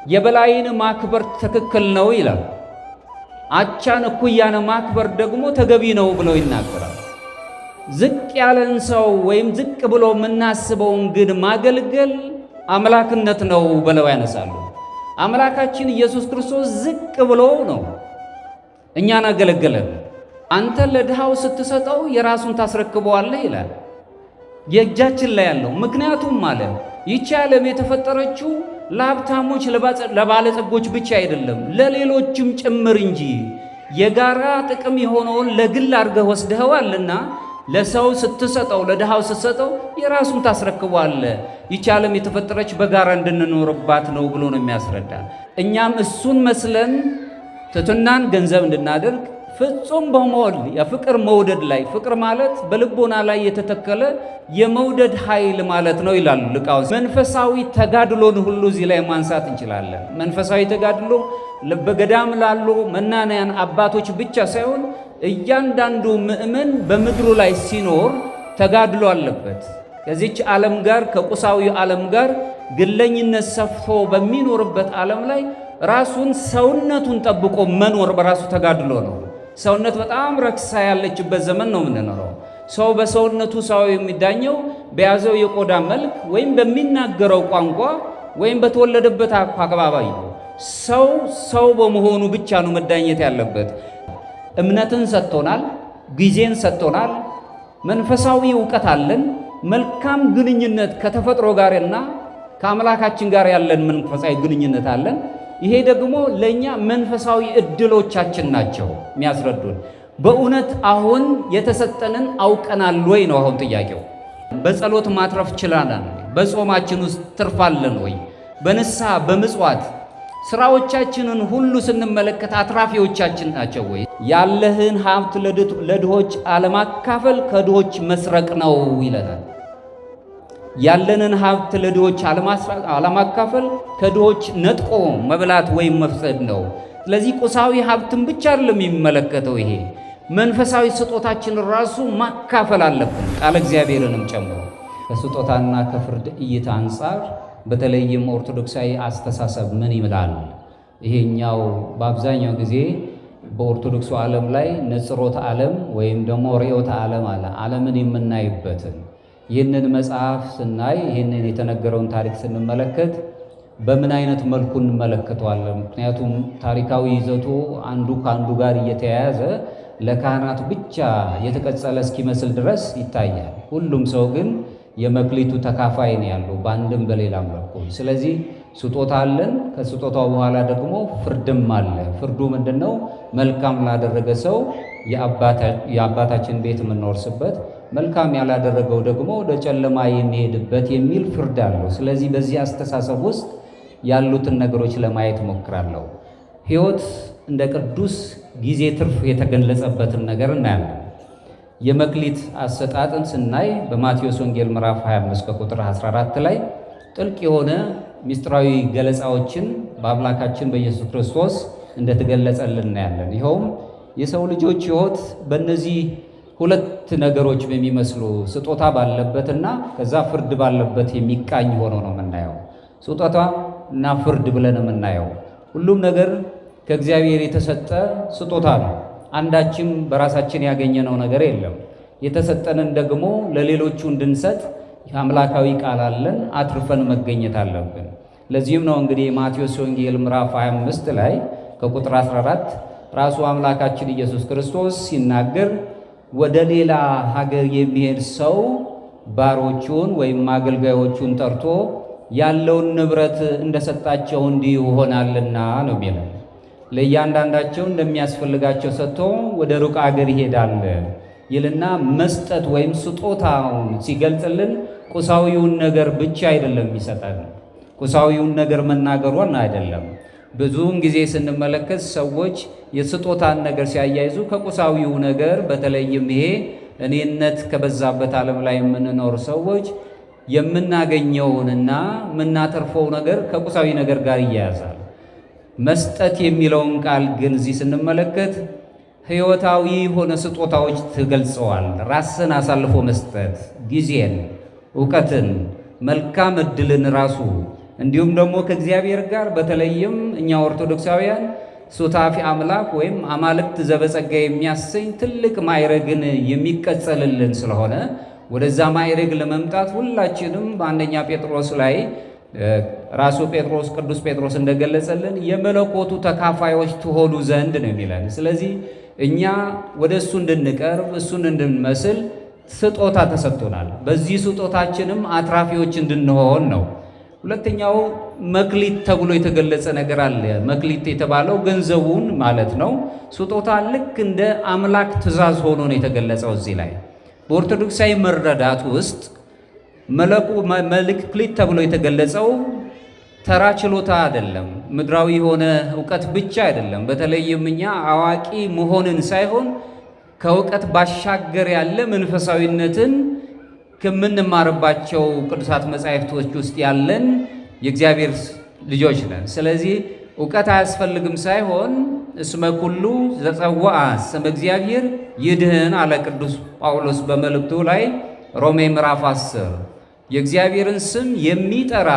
የበላይን ማክበር ትክክል ነው ይላል። አቻን እኩያን ማክበር ደግሞ ተገቢ ነው ብለው ይናገራል። ዝቅ ያለን ሰው ወይም ዝቅ ብሎ የምናስበውን ግን ማገልገል አምላክነት ነው ብለው ያነሳሉ። አምላካችን ኢየሱስ ክርስቶስ ዝቅ ብሎ ነው እኛን አገለገለን። አንተ ለድሃው ስትሰጠው የራሱን ታስረክበዋለህ ይላል። የእጃችን ላይ ያለው ምክንያቱም ማለት ይቺ ዓለም የተፈጠረችው ለሀብታሞች ለባለጸጎች ብቻ አይደለም፣ ለሌሎችም ጭምር እንጂ የጋራ ጥቅም የሆነውን ለግል አድርገህ ወስደኸዋልና ለሰው ስትሰጠው ለድሃው ስትሰጠው የራሱን ታስረክበዋለህ። ይቺ ዓለም የተፈጠረች በጋራ እንድንኖርባት ነው ብሎ ነው የሚያስረዳ። እኛም እሱን መስለን ትሕትናን ገንዘብ እንድናደርግ ፍጹም በመሆን የፍቅር መውደድ ላይ ፍቅር ማለት በልቦና ላይ የተተከለ የመውደድ ኃይል ማለት ነው ይላሉ ሊቃውንት። መንፈሳዊ ተጋድሎን ሁሉ እዚህ ላይ ማንሳት እንችላለን። መንፈሳዊ ተጋድሎ በገዳም ላሉ መናንያን አባቶች ብቻ ሳይሆን እያንዳንዱ ምእመን በምድሩ ላይ ሲኖር ተጋድሎ አለበት። ከዚች ዓለም ጋር ከቁሳዊ ዓለም ጋር ግለኝነት ሰፍቶ በሚኖርበት ዓለም ላይ ራሱን ሰውነቱን ጠብቆ መኖር በራሱ ተጋድሎ ነው። ሰውነት በጣም ረክሳ ያለችበት ዘመን ነው የምንኖረው። ሰው በሰውነቱ ሰው የሚዳኘው በያዘው የቆዳ መልክ ወይም በሚናገረው ቋንቋ ወይም በተወለደበት አካባቢ ነው። ሰው በመሆኑ ብቻ ነው መዳኘት ያለበት። እምነትን ሰጥቶናል፣ ጊዜን ሰጥቶናል፣ መንፈሳዊ ዕውቀት አለን፣ መልካም ግንኙነት ከተፈጥሮ ጋርና ከአምላካችን ጋር ያለን መንፈሳዊ ግንኙነት አለን። ይሄ ደግሞ ለእኛ መንፈሳዊ እድሎቻችን ናቸው የሚያስረዱን። በእውነት አሁን የተሰጠንን አውቀናል ወይ ነው አሁን ጥያቄው። በጸሎት ማትረፍ ችላለን? በጾማችን ውስጥ ትርፋለን ወይ? በንስሐ በምጽዋት ስራዎቻችንን ሁሉ ስንመለከት አትራፊዎቻችን ናቸው ወይ? ያለህን ሀብት ለድሆች አለማካፈል ከድሆች መስረቅ ነው ይለናል። ያለንን ሀብት ለድሆች አለማካፈል ከድሆች ነጥቆ መብላት ወይም መፍሰድ ነው። ስለዚህ ቁሳዊ ሀብትን ብቻ አይደለም የሚመለከተው፣ ይሄ መንፈሳዊ ስጦታችን ራሱ ማካፈል አለብን፣ ቃለ እግዚአብሔርንም ጨምሮ። ከስጦታና ከፍርድ እይታ አንጻር በተለይም ኦርቶዶክሳዊ አስተሳሰብ ምን ይምላል? ይሄኛው በአብዛኛው ጊዜ በኦርቶዶክሱ ዓለም ላይ ንጽሮተ ዓለም ወይም ደግሞ ርዕዮተ ዓለም አለ። ዓለምን የምናይበትን ይህንን መጽሐፍ ስናይ ይህንን የተነገረውን ታሪክ ስንመለከት በምን አይነት መልኩ እንመለከተዋለን? ምክንያቱም ታሪካዊ ይዘቱ አንዱ ከአንዱ ጋር እየተያያዘ ለካህናት ብቻ የተቀጸለ እስኪመስል ድረስ ይታያል። ሁሉም ሰው ግን የመክሊቱ ተካፋይ ነው ያለው በአንድም በሌላም በኩል። ስለዚህ ስጦታ አለን። ከስጦታው በኋላ ደግሞ ፍርድም አለ። ፍርዱ ምንድነው? መልካም ላደረገ ሰው የአባታችን ቤት የምንወርስበት፣ መልካም ያላደረገው ደግሞ ወደ ጨለማ የሚሄድበት የሚል ፍርድ አለው። ስለዚህ በዚህ አስተሳሰብ ውስጥ ያሉትን ነገሮች ለማየት ሞክራለሁ። ሕይወት እንደ ቅዱስ ጊዜ ትርፍ የተገለጸበትን ነገር እናያለን። የመክሊት አሰጣጥን ስናይ በማቴዎስ ወንጌል ምዕራፍ 25 ከቁጥር 14 ላይ ጥልቅ የሆነ ምስጢራዊ ገለጻዎችን በአምላካችን በኢየሱስ ክርስቶስ እንደተገለጸልን እናያለን። ይኸውም የሰው ልጆች ሕይወት በእነዚህ ሁለት ነገሮች በሚመስሉ ስጦታ ባለበትና ከዛ ፍርድ ባለበት የሚቃኝ ሆኖ ነው የምናየው። ስጦታ እና ፍርድ ብለን የምናየው ሁሉም ነገር ከእግዚአብሔር የተሰጠ ስጦታ ነው። አንዳችም በራሳችን ያገኘነው ነገር የለም። የተሰጠንን ደግሞ ለሌሎቹ እንድንሰጥ አምላካዊ ቃል አለን። አትርፈን መገኘት አለብን። ለዚህም ነው እንግዲህ ማቴዎስ ወንጌል ምዕራፍ 25 ላይ ከቁጥር 14 ራሱ አምላካችን ኢየሱስ ክርስቶስ ሲናገር ወደ ሌላ ሀገር የሚሄድ ሰው ባሮቹን ወይም አገልጋዮቹን ጠርቶ ያለውን ንብረት እንደሰጣቸው እንዲህ ይሆናልና ነው የሚለው። ለእያንዳንዳቸው እንደሚያስፈልጋቸው ሰጥቶ ወደ ሩቅ አገር ይሄዳል ይልና መስጠት ወይም ስጦታውን ሲገልጽልን ቁሳዊውን ነገር ብቻ አይደለም የሚሰጠን። ቁሳዊውን ነገር መናገሩን አይደለም። ብዙውን ጊዜ ስንመለከት ሰዎች የስጦታን ነገር ሲያያይዙ ከቁሳዊው ነገር በተለይም ይሄ እኔነት ከበዛበት ዓለም ላይ የምንኖር ሰዎች የምናገኘውንና የምናተርፈው ነገር ከቁሳዊ ነገር ጋር ይያያዛል። መስጠት የሚለውን ቃል ግን እዚህ ስንመለከት ሕይወታዊ የሆነ ስጦታዎች ተገልጸዋል። ራስን አሳልፎ መስጠት፣ ጊዜን፣ እውቀትን፣ መልካም ዕድልን ራሱ እንዲሁም ደግሞ ከእግዚአብሔር ጋር በተለይም እኛ ኦርቶዶክሳውያን ሱታፊ አምላክ ወይም አማልክት ዘበጸጋ የሚያሰኝ ትልቅ ማዕረግን የሚቀጸልልን ስለሆነ ወደዛ ማዕረግ ለመምጣት ሁላችንም በአንደኛ ጴጥሮስ ላይ ራሱ ጴጥሮስ ቅዱስ ጴጥሮስ እንደገለጸልን የመለኮቱ ተካፋዮች ትሆኑ ዘንድ ነው የሚለን። ስለዚህ እኛ ወደ እሱ እንድንቀርብ እሱን እንድንመስል ስጦታ ተሰጥቶናል። በዚህ ስጦታችንም አትራፊዎች እንድንሆን ነው። ሁለተኛው መክሊት ተብሎ የተገለጸ ነገር አለ። መክሊት የተባለው ገንዘቡን ማለት ነው። ስጦታ ልክ እንደ አምላክ ትእዛዝ ሆኖ ነው የተገለጸው። እዚህ ላይ በኦርቶዶክሳዊ መረዳት ውስጥ መክሊት ተብሎ የተገለጸው ተራ ችሎታ አይደለም፣ ምድራዊ የሆነ እውቀት ብቻ አይደለም። በተለይም እኛ አዋቂ መሆንን ሳይሆን ከእውቀት ባሻገር ያለ መንፈሳዊነትን ከምንማርባቸው ቅዱሳት መጻሕፍቶች ውስጥ ያለን የእግዚአብሔር ልጆች ነን። ስለዚህ እውቀት አያስፈልግም ሳይሆን እስመ ኩሉ ዘጸውዐ ስመ እግዚአብሔር ይድህን አለ ቅዱስ ጳውሎስ በመልእክቱ ላይ ሮሜ ምዕራፍ 10 የእግዚአብሔርን ስም የሚጠራ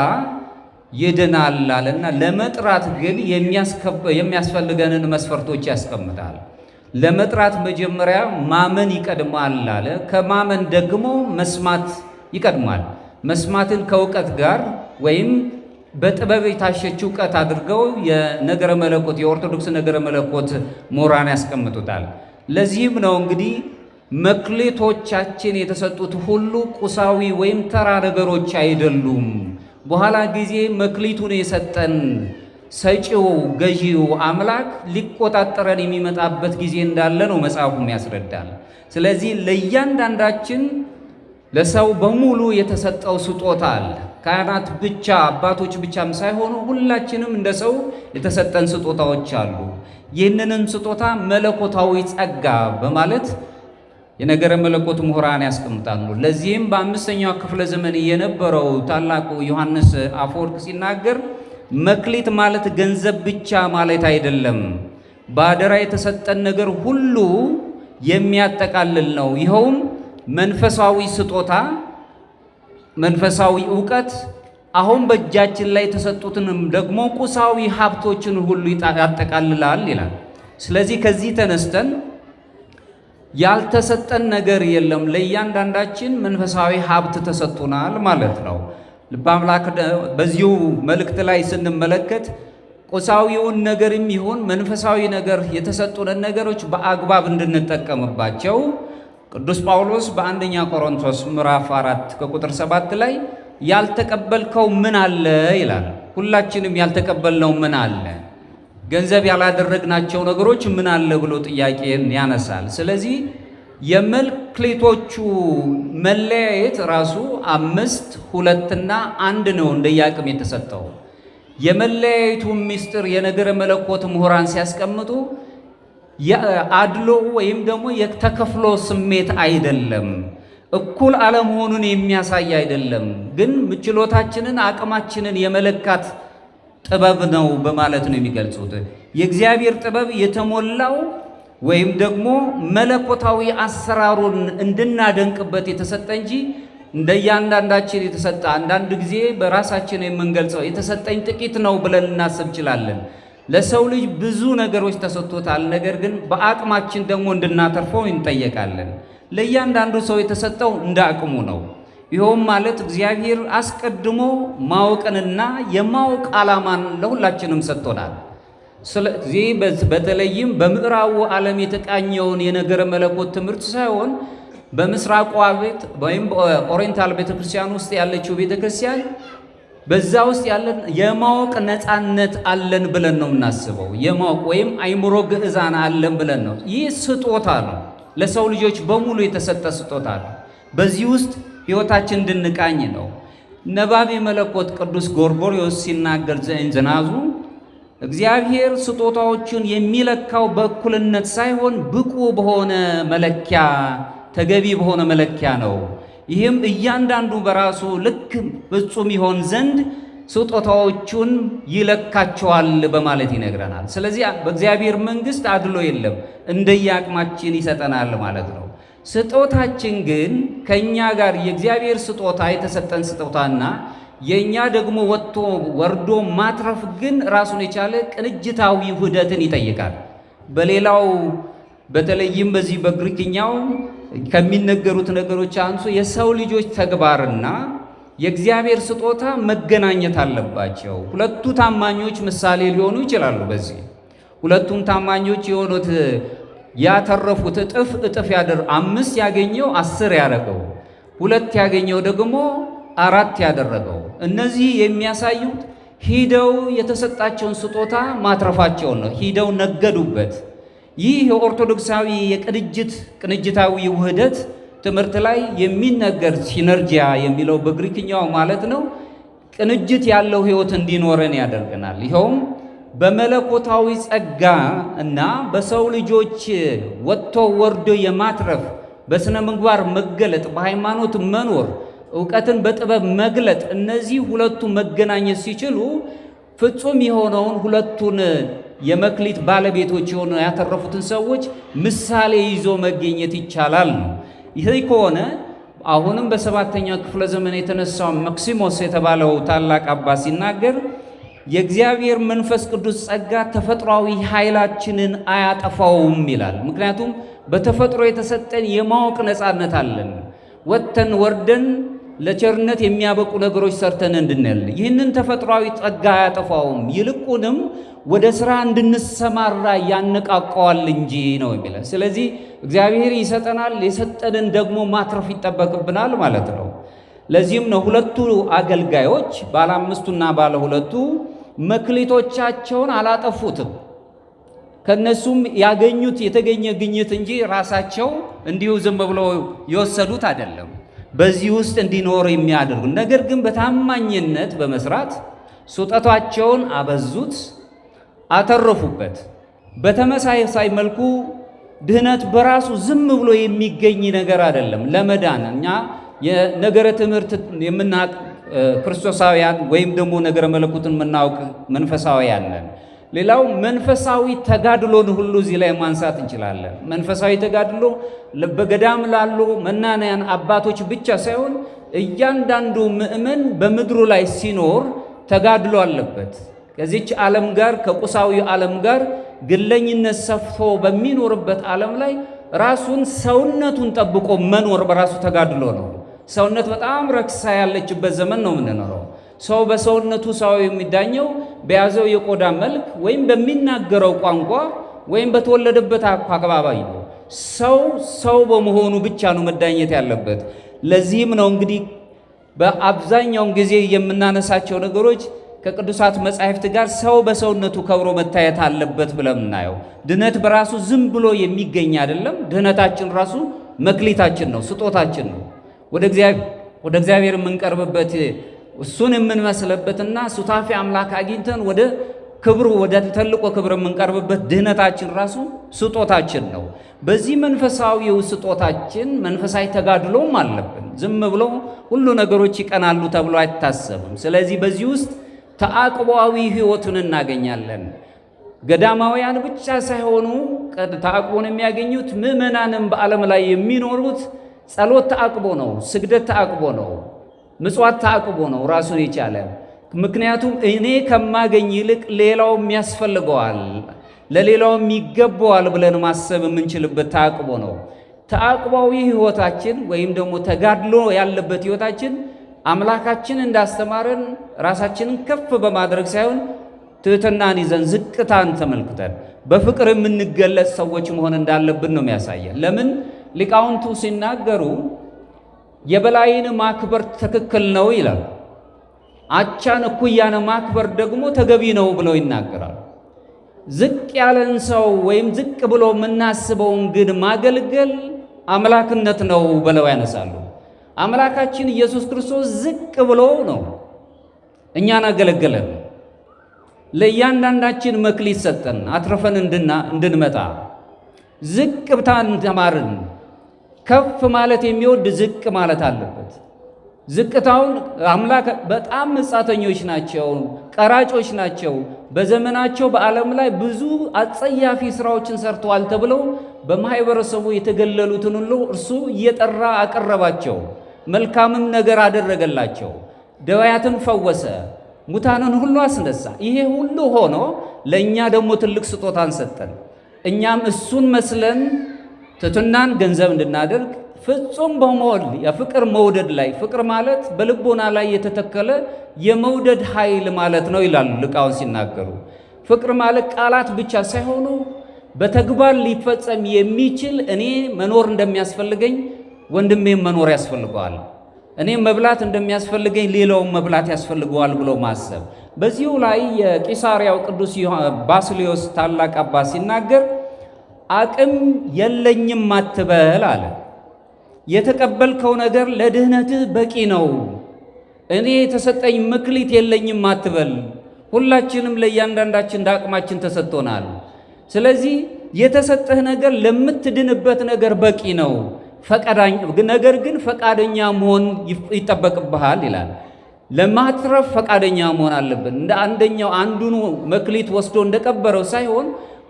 ይድናል አለና ለመጥራት ግን የሚያስፈልገንን መስፈርቶች ያስቀምጣል። ለመጥራት መጀመሪያ ማመን ይቀድማል አለ። ከማመን ደግሞ መስማት ይቀድማል። መስማትን ከእውቀት ጋር ወይም በጥበብ የታሸች እውቀት አድርገው የነገረ መለኮት የኦርቶዶክስ ነገረ መለኮት ምሁራን ያስቀምጡታል። ለዚህም ነው እንግዲህ መክሊቶቻችን የተሰጡት ሁሉ ቁሳዊ ወይም ተራ ነገሮች አይደሉም። በኋላ ጊዜ መክሊቱን የሰጠን ሰጪው ገዢው አምላክ ሊቆጣጠረን የሚመጣበት ጊዜ እንዳለ ነው መጽሐፉም ያስረዳል። ስለዚህ ለእያንዳንዳችን ለሰው በሙሉ የተሰጠው ስጦታ አለ። ካህናት ብቻ አባቶች ብቻም ሳይሆኑ ሁላችንም እንደ ሰው የተሰጠን ስጦታዎች አሉ። ይህንንም ስጦታ መለኮታዊ ጸጋ በማለት የነገረ መለኮት ምሁራን ያስቀምጣሉ። ለዚህም በአምስተኛው ክፍለ ዘመን የነበረው ታላቁ ዮሐንስ አፈወርቅ ሲናገር መክሊት ማለት ገንዘብ ብቻ ማለት አይደለም፣ በአደራ የተሰጠን ነገር ሁሉ የሚያጠቃልል ነው። ይኸውም መንፈሳዊ ስጦታ፣ መንፈሳዊ ዕውቀት፣ አሁን በእጃችን ላይ የተሰጡትንም ደግሞ ቁሳዊ ሀብቶችን ሁሉ ያጠቃልላል ይላል። ስለዚህ ከዚህ ተነስተን ያልተሰጠን ነገር የለም። ለእያንዳንዳችን መንፈሳዊ ሀብት ተሰጥቶናል ማለት ነው። ልበ አምላክ በዚሁ መልእክት ላይ ስንመለከት ቁሳዊውን ነገርም ይሁን መንፈሳዊ ነገር የተሰጡንን ነገሮች በአግባብ እንድንጠቀምባቸው ቅዱስ ጳውሎስ በአንደኛ ቆሮንቶስ ምዕራፍ 4 ከቁጥር 7 ላይ ያልተቀበልከው ምን አለ ይላል። ሁላችንም ያልተቀበልነው ምን አለ? ገንዘብ ያላደረግናቸው ነገሮች ምን አለ ብሎ ጥያቄን ያነሳል። ስለዚህ የመክሊቶቹ መለያየት ራሱ 5 2 እና 1 ነው እንደየአቅም የተሰጠው። የመለያየቱ ምስጢር የነገረ መለኮት ምሁራን ሲያስቀምጡ የአድሎ ወይም ደግሞ የተከፍሎ ስሜት አይደለም፣ እኩል አለመሆኑን የሚያሳይ አይደለም፣ ግን ችሎታችንን አቅማችንን የመለካት ጥበብ ነው በማለት ነው የሚገልጹት። የእግዚአብሔር ጥበብ የተሞላው ወይም ደግሞ መለኮታዊ አሰራሩን እንድናደንቅበት የተሰጠ እንጂ እንደያንዳንዳችን የተሰጠ አንዳንድ ጊዜ በራሳችን የምንገልጸው የተሰጠኝ ጥቂት ነው ብለን እናስብ እንችላለን። ለሰው ልጅ ብዙ ነገሮች ተሰጥቶታል። ነገር ግን በአቅማችን ደግሞ እንድናተርፈው እንጠየቃለን። ለእያንዳንዱ ሰው የተሰጠው እንደ አቅሙ ነው። ይኸውም ማለት እግዚአብሔር አስቀድሞ ማወቅንና የማወቅ ዓላማን ለሁላችንም ሰጥቶናል። ስለዚህ በተለይም በምዕራቡ ዓለም የተቃኘውን የነገረ መለኮት ትምህርት ሳይሆን በምስራቁ ቤት ወይም ኦሪየንታል ቤተክርስቲያን ውስጥ ያለችው ቤተክርስቲያን በዛ ውስጥ ያለን የማወቅ ነፃነት አለን ብለን ነው የምናስበው። የማወቅ ወይም አይምሮ ግዕዛን አለን ብለን ነው። ይህ ስጦታ ነው፣ ለሰው ልጆች በሙሉ የተሰጠ ስጦታ ነው። በዚህ ውስጥ ሕይወታችን እንድንቃኝ ነው። ነባቤ መለኮት ቅዱስ ጎርጎርዮስ ሲናገር ዘእንዝናዙ እግዚአብሔር ስጦታዎቹን የሚለካው በእኩልነት ሳይሆን ብቁ በሆነ መለኪያ፣ ተገቢ በሆነ መለኪያ ነው። ይህም እያንዳንዱ በራሱ ልክ ፍጹም ይሆን ዘንድ ስጦታዎቹን ይለካቸዋል በማለት ይነግረናል። ስለዚህ በእግዚአብሔር መንግሥት አድሎ የለም፣ እንደየአቅማችን ይሰጠናል ማለት ነው። ስጦታችን ግን ከእኛ ጋር የእግዚአብሔር ስጦታ የተሰጠን ስጦታና የኛ ደግሞ ወጥቶ ወርዶ ማትረፍ ግን ራሱን የቻለ ቅንጅታዊ ውህደትን ይጠይቃል። በሌላው በተለይም በዚህ በግሪክኛው ከሚነገሩት ነገሮች አንሱ የሰው ልጆች ተግባርና የእግዚአብሔር ስጦታ መገናኘት አለባቸው። ሁለቱ ታማኞች ምሳሌ ሊሆኑ ይችላሉ። በዚህ ሁለቱም ታማኞች የሆኑት ያተረፉት እጥፍ 5 ያገኘው 10 ያደረገው፣ 2 ያገኘው ደግሞ 4 ያደረገው። እነዚህ የሚያሳዩት ሂደው የተሰጣቸውን ስጦታ ማትረፋቸውን ነው። ሂደው ነገዱበት። ይህ የኦርቶዶክሳዊ ቅንጅታዊ ውህደት ትምህርት ላይ የሚነገር ሲነርጂያ የሚለው በግሪክኛው ማለት ነው። ቅንጅት ያለው ሕይወት እንዲኖረን ያደርገናል። ይኸውም በመለኮታዊ ጸጋ እና በሰው ልጆች ወጥቶ ወርዶ የማትረፍ በስነ ምግባር መገለጥ፣ በሃይማኖት መኖር፣ ዕውቀትን በጥበብ መግለጥ፣ እነዚህ ሁለቱ መገናኘት ሲችሉ ፍጹም የሆነውን ሁለቱን የመክሊት ባለቤቶች የሆኑ ያተረፉትን ሰዎች ምሳሌ ይዞ መገኘት ይቻላል ነው። ይህ ከሆነ አሁንም በ7ኛው ክፍለ ዘመን የተነሳው መክሲሞስ የተባለው ታላቅ አባት ሲናገር የእግዚአብሔር መንፈስ ቅዱስ ጸጋ ተፈጥሯዊ ኃይላችንን አያጠፋውም ይላል። ምክንያቱም በተፈጥሮ የተሰጠን የማወቅ ነፃነት አለን። ወጥተን ወርደን ለቸርነት የሚያበቁ ነገሮች ሰርተን እንድንል ይህንን ተፈጥሯዊ ጸጋ አያጠፋውም፣ ይልቁንም ወደ ሥራ እንድንሰማራ ያነቃቀዋል እንጂ ነው የሚለው። ስለዚህ እግዚአብሔር ይሰጠናል፣ የሰጠንን ደግሞ ማትረፍ ይጠበቅብናል ማለት ነው። ለዚህም ነው ሁለቱ አገልጋዮች ባለ 5ቱና ባለ 2ቱ መክሊቶቻቸውን አላጠፉትም። ከነሱም ያገኙት የተገኘ ግኝት እንጂ ራሳቸው እንዲሁ ዝም ብሎ የወሰዱት አይደለም። በዚህ ውስጥ እንዲኖር የሚያደርጉ ነገር ግን በታማኝነት በመስራት ስጦታቸውን አበዙት፣ አተረፉበት። በተመሳሳይ መልኩ ድህነት በራሱ ዝም ብሎ የሚገኝ ነገር አይደለም። ለመዳን እኛ የነገረ ትምህርት የምናውቅ ክርስቶሳውያን ወይም ደግሞ ነገረ መለኮትን የምናውቅ መንፈሳውያን ነን። ሌላው መንፈሳዊ ተጋድሎን ሁሉ እዚህ ላይ ማንሳት እንችላለን። መንፈሳዊ ተጋድሎ በገዳም ላሉ መናንያን አባቶች ብቻ ሳይሆን እያንዳንዱ ምእመን በምድሩ ላይ ሲኖር ተጋድሎ አለበት። ከዚች ዓለም ጋር ከቁሳዊ ዓለም ጋር ግለኝነት ሰፍቶ በሚኖርበት ዓለም ላይ ራሱን ሰውነቱን ጠብቆ መኖር በራሱ ተጋድሎ ነው። ሰውነት በጣም ረክሳ ያለችበት ዘመን ነው የምንኖረው። ሰው በሰውነቱ ሰው የሚዳኘው በያዘው የቆዳ መልክ ወይም በሚናገረው ቋንቋ ወይም በተወለደበት አካባቢ ነው። ሰው በመሆኑ ብቻ ነው መዳኘት ያለበት። ለዚህም ነው እንግዲህ በአብዛኛውን ጊዜ የምናነሳቸው ነገሮች ከቅዱሳት መጻሕፍት ጋር ሰው በሰውነቱ ከብሮ መታየት አለበት ብለን የምናየው። ድህነት በራሱ ዝም ብሎ የሚገኝ አይደለም። ድህነታችን ራሱ መክሊታችን ነው፣ ስጦታችን ነው። ወደ እግዚአብሔር የምንቀርብበት እሱን የምንመስልበትና ሱታፊ አምላክ አግኝተን ወደ ክብሩ ወደ ተልቆ ክብር የምንቀርብበት ድህነታችን ራሱ ስጦታችን ነው። በዚህ መንፈሳዊው ስጦታችን መንፈሳዊ ተጋድሎም አለብን። ዝም ብሎ ሁሉ ነገሮች ይቀናሉ ተብሎ አይታሰብም። ስለዚህ በዚህ ውስጥ ተአቅቦአዊ ሕይወቱን እናገኛለን። ገዳማውያን ብቻ ሳይሆኑ ተአቅቦን የሚያገኙት ምዕመናንም በዓለም ላይ የሚኖሩት ጸሎት ተአቅቦ ነው፣ ስግደት ተአቅቦ ነው፣ ምጽዋት ተአቅቦ ነው ራሱን የቻለ። ምክንያቱም እኔ ከማገኝ ይልቅ ሌላውም ያስፈልገዋል፣ ለሌላውም ይገባዋል ብለን ማሰብ የምንችልበት ተአቅቦ ነው። ተአቅቦአዊ ሕይወታችን ወይም ደግሞ ተጋድሎ ያለበት ሕይወታችን አምላካችን እንዳስተማረን ራሳችንን ከፍ በማድረግ ሳይሆን ትሕትናን ይዘን ዝቅታን ተመልክተን በፍቅር የምንገለጽ ሰዎች መሆን እንዳለብን ነው የሚያሳየን። ለምን ሊቃውንቱ ሲናገሩ የበላይን ማክበር ትክክል ነው ይላል፣ አቻን እኩያን ማክበር ደግሞ ተገቢ ነው ብለው ይናገራል። ዝቅ ያለን ሰው ወይም ዝቅ ብሎ የምናስበውን ግን ማገልገል አምላክነት ነው ብለው ያነሳሉ። አምላካችን ኢየሱስ ክርስቶስ ዝቅ ብሎ ነው እኛን አገለገለን። ለእያንዳንዳችን መክሊት ሰጠን፣ አትርፈን እንድንመጣ ዝቅ ብታን ተማርን። ከፍ ማለት የሚወድ ዝቅ ማለት አለበት። ዝቅታውን አምላክ በጣም መጻተኞች ናቸው፣ ቀራጮች ናቸው፣ በዘመናቸው በዓለም ላይ ብዙ አጸያፊ ስራዎችን ሰርተዋል ተብለው በማህበረሰቡ የተገለሉትን ሁሉ እርሱ እየጠራ አቀረባቸው፣ መልካምም ነገር አደረገላቸው። ደዌያትን ፈወሰ፣ ሙታንን ሁሉ አስነሳ። ይሄ ሁሉ ሆኖ ለእኛ ደግሞ ትልቅ ስጦታን ሰጠን። እኛም እሱን መስለን ትሕትናን ገንዘብ እንድናደርግ ፍጹም በመሆን የፍቅር መውደድ ላይ ፍቅር ማለት በልቦና ላይ የተተከለ የመውደድ ኃይል ማለት ነው ይላሉ ሊቃውንት ሲናገሩ። ፍቅር ማለት ቃላት ብቻ ሳይሆኑ በተግባር ሊፈጸም የሚችል እኔ መኖር እንደሚያስፈልገኝ ወንድሜም መኖር ያስፈልገዋል፣ እኔ መብላት እንደሚያስፈልገኝ ሌላውም መብላት ያስፈልገዋል ብሎ ማሰብ። በዚሁ ላይ የቂሳርያው ቅዱስ ባስልዮስ ታላቅ አባት ሲናገር አቅም የለኝም አትበል አለ። የተቀበልከው ነገር ለድህነትህ በቂ ነው። እኔ የተሰጠኝ መክሊት የለኝም አትበል። ሁላችንም ለእያንዳንዳችን እንደ አቅማችን ተሰጥቶናል። ስለዚህ የተሰጠህ ነገር ለምትድንበት ነገር በቂ ነው። ነገር ግን ፈቃደኛ መሆን ይጠበቅብሃል ይላል። ለማትረፍ ፈቃደኛ መሆን አለብን። እንደ አንዱን መክሊት ወስዶ እንደቀበረው ሳይሆን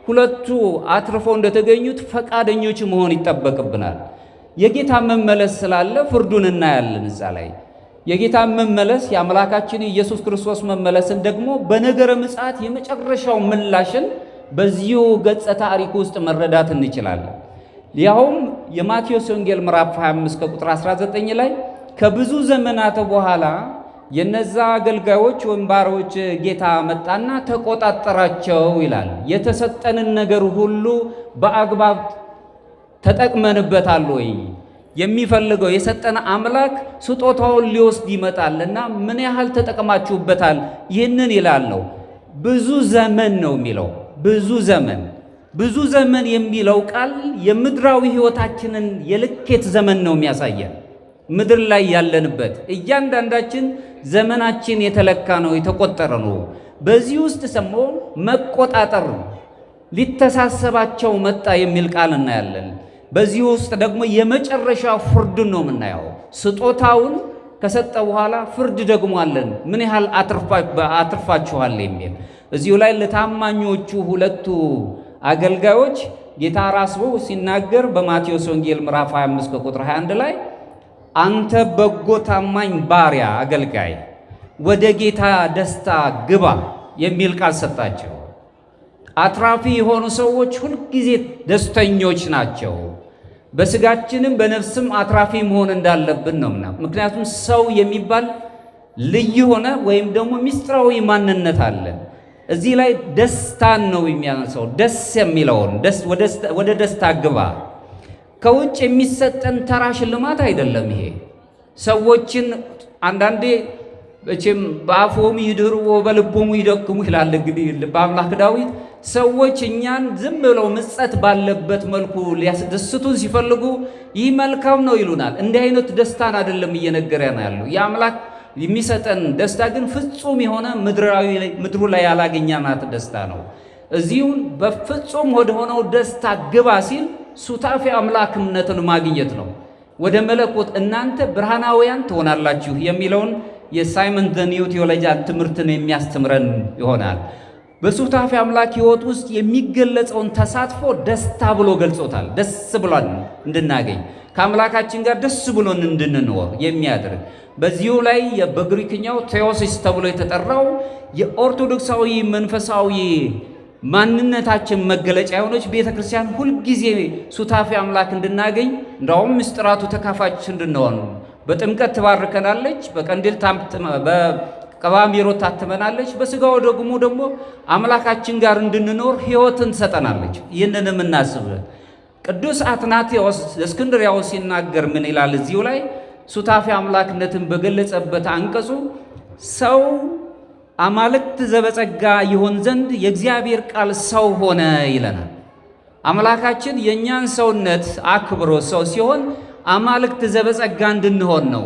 ሁለቱ አትርፈው እንደተገኙት ፈቃደኞች መሆን ይጠበቅብናል። የጌታ መመለስ ስላለ ፍርዱን እናያለን። እዛ ላይ የጌታ መመለስ የአምላካችን ኢየሱስ ክርስቶስ መመለስን ደግሞ በነገረ ምጽአት የመጨረሻው ምላሽን በዚሁ ገጸ ታሪክ ውስጥ መረዳት እንችላለን። ያውም የማቴዎስ ወንጌል ምዕራፍ 25 ከቁጥር 19 ላይ ከብዙ ዘመናት በኋላ የነዛ አገልጋዮች ወይም ባሮች ጌታ መጣና ተቆጣጠራቸው ይላል። የተሰጠንን ነገር ሁሉ በአግባብ ተጠቅመንበታል ወይ? የሚፈልገው የሰጠን አምላክ ስጦታውን ሊወስድ ይመጣልና ምን ያህል ተጠቅማችሁበታል? ይህንን ይላል ነው። ብዙ ዘመን ነው የሚለው። ብዙ ዘመን የሚለው ቃል የምድራዊ ሕይወታችንን የልኬት ዘመን ነው የሚያሳየን። ምድር ላይ ያለንበት እያንዳንዳችን ዘመናችን የተለካ ነው፣ የተቆጠረ ነው። በዚህ ውስጥ ሰሞ መቆጣጠር ሊተሳሰባቸው መጣ የሚል ቃል እናያለን። በዚህ ውስጥ ደግሞ የመጨረሻ ፍርድን ነው የምናየው። ስጦታውን ከሰጠ በኋላ ፍርድ ደግሞ አለን፣ ምን ያህል አትርፋችኋል የሚል። እዚሁ ላይ ለታማኞቹ ሁለቱ አገልጋዮች ጌታ ራስዎ ሲናገር በማቴዎስ ወንጌል ምዕራፍ 25 ከቁጥር 21 ላይ አንተ በጎ ታማኝ ባሪያ አገልጋይ ወደ ጌታ ደስታ ግባ የሚል ቃል ሰጣቸው። አትራፊ የሆኑ ሰዎች ሁልጊዜ ደስተኞች ናቸው። በስጋችንም በነፍስም አትራፊ መሆን እንዳለብን ነው። ምክንያቱም ሰው የሚባል ልዩ ሆነ ወይም ደግሞ ምስጢራዊ ማንነት አለ። እዚህ ላይ ደስታን ነው የሚያነሳው። ደስ የሚለውን ወደ ደስታ ግባ። ከውጭ የሚሰጠን ተራ ሽልማት አይደለም ይሄ። ሰዎችን አንዳንዴ እቺም በአፎሙ ይድርዎ በልቦሙ ይደክሙ ይላል እንግዲህ በአምላክ ዳዊት። ሰዎች እኛን ዝም ብለው ምጸት ባለበት መልኩ ሊያስደስቱን ሲፈልጉ ይህ መልካም ነው ይሉናል። እንዲህ አይነት ደስታን አይደለም እየነገረን ያለው። የአምላክ የሚሰጠን ደስታ ግን ፍጹም የሆነ ምድሩ ላይ ያላገኛናት ደስታ ነው። እዚሁን በፍጹም ወደ ሆነው ደስታ ግባ ሲል ሱታፊ አምላክነትን ማግኘት ነው። ወደ መለኮት እናንተ ብርሃናውያን ትሆናላችሁ የሚለውን የሳይመን ዘ ኒው ቴዎሎጂያን ትምህርትን የሚያስተምረን ይሆናል። በሱታፊ አምላክ ሕይወት ውስጥ የሚገለጸውን ተሳትፎ ደስታ ብሎ ገልጾታል። ደስ ብሎን እንድናገኝ ከአምላካችን ጋር ደስ ብሎን እንድንኖር የሚያደርግ በዚሁ ላይ በግሪክኛው ቴዎሲስ ተብሎ የተጠራው የኦርቶዶክሳዊ መንፈሳዊ ማንነታችን መገለጫ የሆነች ቤተ ክርስቲያን ሁልጊዜ ሱታፊ አምላክ እንድናገኝ እንዳውም ምስጢራቱ ተካፋች እንድንሆን በጥምቀት ትባርከናለች፣ በቀንዲል በቀባሜሮ ታትመናለች፣ በስጋው ደግሞ አምላካችን ጋር እንድንኖር ሕይወትን ትሰጠናለች። ይህንንም እናስብ። ቅዱስ አትናቴዎስ እስክንድርያው ሲናገር ምን ይላል? እዚሁ ላይ ሱታፊ አምላክነትን በገለጸበት አንቀጹ ሰው አማልክት ዘበጸጋ ይሆን ዘንድ የእግዚአብሔር ቃል ሰው ሆነ ይለናል። አምላካችን የእኛን ሰውነት አክብሮ ሰው ሲሆን አማልክት ዘበጸጋ እንድንሆን ነው።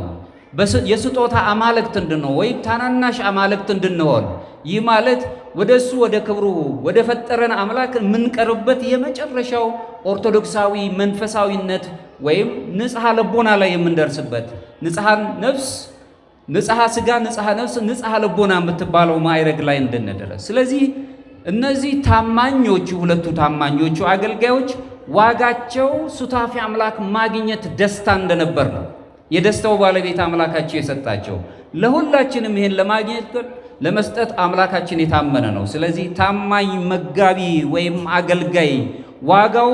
የስጦታ አማልክት እንድንሆን ወይም ታናናሽ አማልክት እንድንሆን። ይህ ማለት ወደ እሱ ወደ ክብሩ ወደ ፈጠረን አምላክ የምንቀርብበት የመጨረሻው ኦርቶዶክሳዊ መንፈሳዊነት ወይም ንጽሐ ልቦና ላይ የምንደርስበት ንጽሐ ነፍስ፣ ንጽሐ ሥጋ፣ ንጽሐ ነፍስ፣ ንጽሐ ልቦና የምትባለው ማዕረግ ላይ እንድንደርስ። ስለዚህ እነዚህ ታማኞቹ ሁለቱ ታማኞቹ አገልጋዮች ዋጋቸው ሱታፊ አምላክ ማግኘት ደስታ እንደነበር ነው። የደስታው ባለቤት አምላካቸው የሰጣቸው። ለሁላችንም ይሄን ለማግኘት ለመስጠት አምላካችን የታመነ ነው። ስለዚህ ታማኝ መጋቢ ወይም አገልጋይ ዋጋው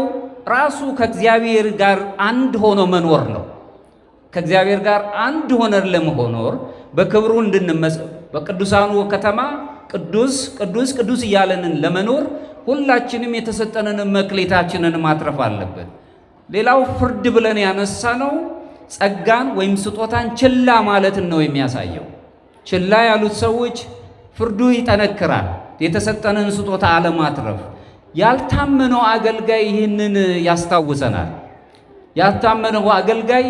ራሱ ከእግዚአብሔር ጋር አንድ ሆኖ መኖር ነው። ከእግዚአብሔር ጋር አንድ ሆነን ለመኖር በክብሩ በቅዱሳኑ ከተማ ቅዱስ ቅዱስ ቅዱስ እያለንን ለመኖር ሁላችንም የተሰጠንን መክሊታችንን ማትረፍ አለብን። ሌላው ፍርድ ብለን ያነሳ ነው ጸጋን ወይም ስጦታን ችላ ማለትን ነው የሚያሳየው። ችላ ያሉት ሰዎች ፍርዱ ይጠነክራል። የተሰጠንን ስጦታ አለማትረፍ። ያልታመነው አገልጋይ ይህንን ያስታውሰናል። ያልታመነው አገልጋይ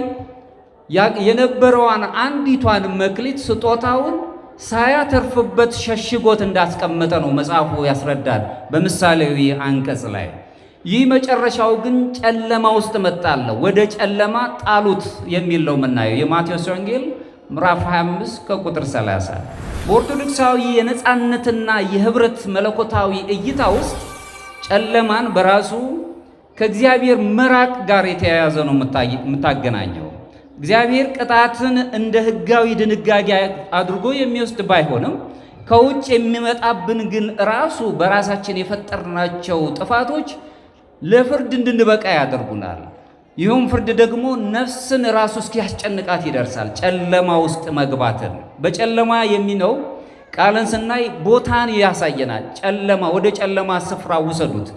የነበረዋን አንዲቷን መክሊት ስጦታውን ሳያተርፍበት ሸሽጎት እንዳስቀመጠ ነው መጽሐፉ ያስረዳል በምሳሌያዊ አንቀጽ ላይ። ይህ መጨረሻው ግን ጨለማ ውስጥ መጣለው፣ ወደ ጨለማ ጣሉት የሚል ነው የምናየው የማቴዎስ ወንጌል ምዕራፍ 25 ከቁጥር 30። በኦርቶዶክሳዊ የነጻነትና የህብረት መለኮታዊ እይታ ውስጥ ጨለማን በራሱ ከእግዚአብሔር መራቅ ጋር የተያያዘ ነው የምታገናኘው። እግዚአብሔር ቅጣትን እንደ ሕጋዊ ድንጋጌ አድርጎ የሚወስድ ባይሆንም ከውጭ የሚመጣብን ግን ራሱ በራሳችን የፈጠርናቸው ጥፋቶች ለፍርድ እንድንበቃ ያደርጉናል። ይህም ፍርድ ደግሞ ነፍስን ራሱ እስኪያስጨንቃት ይደርሳል። ጨለማ ውስጥ መግባትን በጨለማ የሚነው ቃልን ስናይ ቦታን ያሳየናል። ጨለማ ወደ ጨለማ ስፍራ ውሰዱት።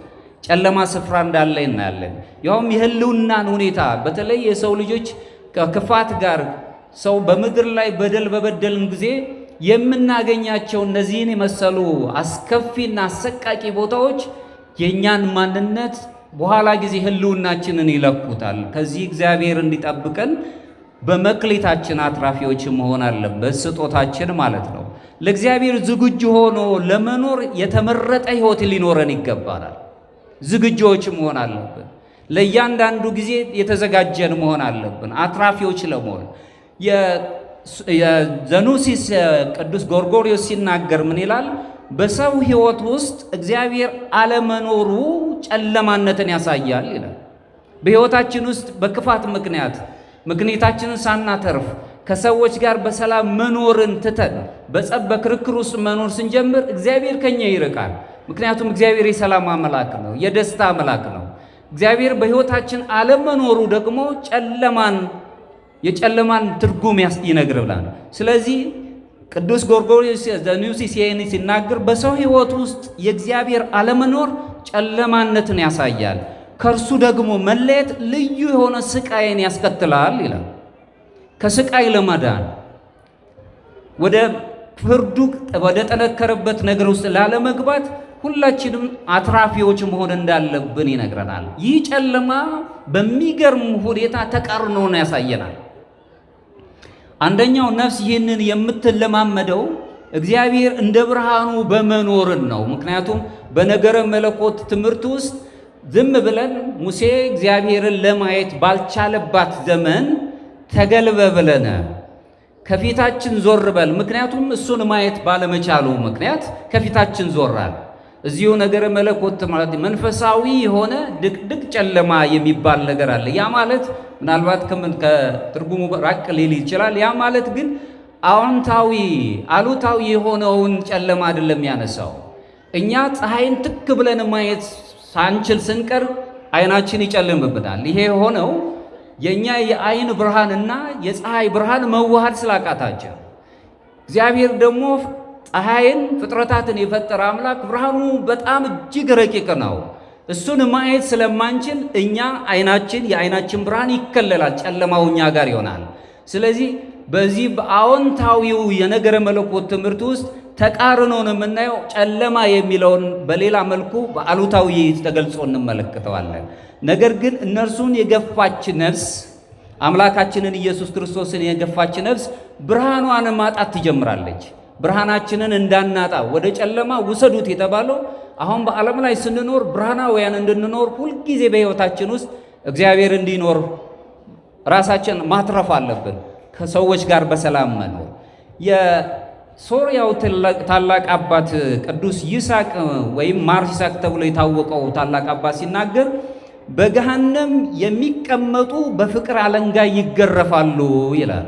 ጨለማ ስፍራ እንዳለ እናያለን። ያውም የህልውናን ሁኔታ በተለይ የሰው ልጆች ከክፋት ጋር ሰው በምድር ላይ በደል በበደልን ጊዜ የምናገኛቸው እነዚህን የመሰሉ አስከፊና አሰቃቂ ቦታዎች የእኛን ማንነት በኋላ ጊዜ ህልውናችንን ይለኩታል። ከዚህ እግዚአብሔር እንዲጠብቀን በመክሊታችን አትራፊዎች መሆን አለበት፣ ስጦታችን ማለት ነው። ለእግዚአብሔር ዝግጁ ሆኖ ለመኖር የተመረጠ ህይወት ሊኖረን ይገባናል። ዝግጁዎች መሆን አለብን። ለእያንዳንዱ ጊዜ የተዘጋጀን መሆን አለብን፣ አትራፊዎች ለመሆን። የዘኑሲስ ቅዱስ ጎርጎርዮስ ሲናገር ምን ይላል? በሰው ህይወት ውስጥ እግዚአብሔር አለመኖሩ ጨለማነትን ያሳያል ይላል። በህይወታችን ውስጥ በክፋት ምክንያት ምክንያታችንን ሳናተርፍ ከሰዎች ጋር በሰላም መኖርን ትተን በጸብ በክርክር ውስጥ መኖር ስንጀምር እግዚአብሔር ከኛ ይርቃል። ምክንያቱም እግዚአብሔር የሰላም አምላክ ነው፣ የደስታ አምላክ ነው። እግዚአብሔር በህይወታችን አለመኖሩ ደግሞ የጨለማን ትርጉም ይነግርብናል። ስለዚህ ቅዱስ ጎርጎርዮስ ዘኑሲስ ይህን ሲናገር በሰው ህይወት ውስጥ የእግዚአብሔር አለመኖር ጨለማነትን ያሳያል፣ ከእርሱ ደግሞ መለየት ልዩ የሆነ ስቃይን ያስከትላል ይላል። ከስቃይ ለመዳን ወደ ፍርዱ ወደ ጠነከረበት ነገር ውስጥ ላለመግባት ሁላችንም አትራፊዎች መሆን እንዳለብን ይነግረናል። ይህ ጨለማ በሚገርም ሁኔታ ተቃርኖን ያሳየናል። አንደኛው ነፍስ ይህንን የምትለማመደው እግዚአብሔር እንደ ብርሃኑ በመኖርን ነው። ምክንያቱም በነገረ መለኮት ትምህርት ውስጥ ዝም ብለን ሙሴ እግዚአብሔርን ለማየት ባልቻለባት ዘመን ተገልበ ብለን ከፊታችን ዞር በል፣ ምክንያቱም እሱን ማየት ባለመቻሉ ምክንያት ከፊታችን ዞራል። እዚሁ ነገረ መለኮት ማለት መንፈሳዊ የሆነ ድቅድቅ ጨለማ የሚባል ነገር አለ። ያ ማለት ምናልባት ከትርጉሙ ራቅ ሊል ይችላል። ያ ማለት ግን አዎንታዊ አሉታዊ የሆነውን ጨለማ አይደለም ያነሳው። እኛ ፀሐይን ትክ ብለን ማየት ሳንችል ስንቀር አይናችን ይጨልምብናል። ይሄ የሆነው የኛ የአይን ብርሃንና የፀሐይ ብርሃን መዋሃድ ስላቃታቸው፣ እግዚአብሔር ደግሞ ፀሐይን ፍጥረታትን የፈጠረ አምላክ ብርሃኑ በጣም እጅግ ረቂቅ ነው። እሱን ማየት ስለማንችል እኛ የአይናችን ብርሃን ይከለላል፣ ጨለማው እኛ ጋር ይሆናል። ስለዚህ በዚህ በአዎንታዊው የነገረ መለኮት ትምህርት ውስጥ ተቃርኖን የምናየው ጨለማ የሚለውን በሌላ መልኩ በአሉታዊ ተገልጾ እንመለከተዋለን። ነገር ግን እነርሱን የገፋች ነፍስ አምላካችንን ኢየሱስ ክርስቶስን የገፋች ነፍስ ብርሃኗን ማጣት ትጀምራለች። ብርሃናችንን እንዳናጣ ወደ ጨለማ ውሰዱት የተባለው አሁን በዓለም ላይ ስንኖር ብርሃናውያን እንድንኖር ሁልጊዜ በሕይወታችን ውስጥ እግዚአብሔር እንዲኖር ራሳችን ማትረፍ አለብን። ከሰዎች ጋር በሰላም መኖር። የሶርያው ታላቅ አባት ቅዱስ ይስሐቅ ወይም ማር ይስሐቅ ተብሎ የታወቀው ታላቅ አባት ሲናገር በገሃነም የሚቀመጡ በፍቅር አለንጋ ይገረፋሉ ይላል።